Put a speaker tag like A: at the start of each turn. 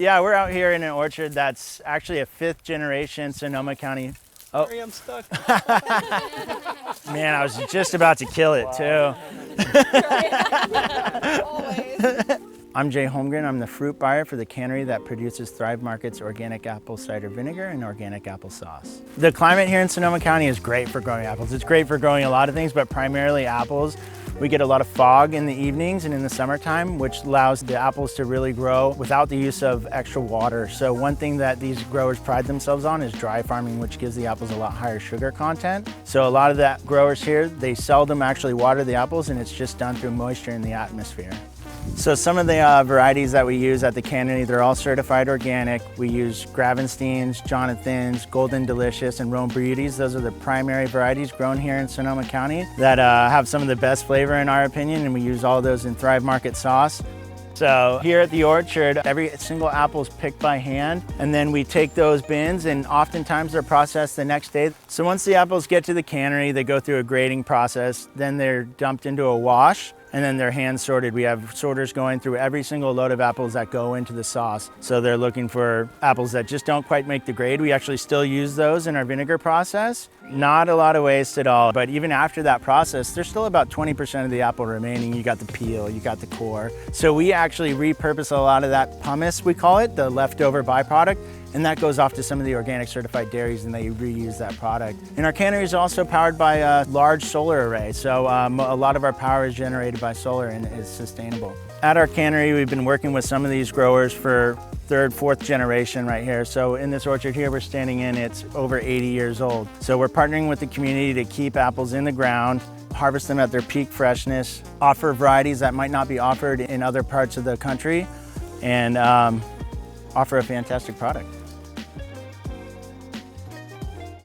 A: Yeah, we're out here in an orchard that's actually a 5th generation Sonoma County.
B: Oh, sorry, I'm stuck.
A: Man, I was just about to kill it too.
C: Always.
A: I'm Jay Holmgren. I'm the fruit buyer for the cannery that produces Thrive Market's organic apple cider vinegar and organic apple sauce. The climate here in Sonoma County is great for growing apples. It's great for growing a lot of things, but primarily apples. We get a lot of fog in the evenings and in the summertime, which allows the apples to really grow without the use of extra water. So one thing that these growers pride themselves on is dry farming, which gives the apples a lot higher sugar content. So a lot of the growers here, they seldom actually water the apples, and it's just done through moisture in the atmosphere. So some of the varieties that we use at the cannery, they're all certified organic. We use Gravensteins, Jonathan's, Golden Delicious, and Rome Beauties. Those are the primary varieties grown here in Sonoma County that have some of the best flavor in our opinion, and we use all those in Thrive Market sauce. So here at the orchard, every single apple is picked by hand, and then we take those bins, and oftentimes they're processed the next day. So once the apples get to the cannery, they go through a grading process, then they're dumped into a wash, and then they're hand sorted. We have sorters going through every single load of apples that go into the sauce. So they're looking for apples that just don't quite make the grade. We actually still use those in our vinegar process. Not a lot of waste at all, but even after that process, there's still about 20% of the apple remaining. You got the peel, you got the core. So we actually repurpose a lot of that pumice, we call it, the leftover byproduct, and that goes off to some of the organic certified dairies, and they reuse that product. And our cannery is also powered by a large solar array, so a lot of our power is generated by solar and is sustainable. At our cannery, we've been working with some of these growers for 3rd, 4th generation right here. So in this orchard here we're standing in, it's over 80 years old. So we're partnering with the community to keep apples in the ground, harvest them at their peak freshness, offer varieties that might not be offered in other parts of the country, and offer a fantastic product.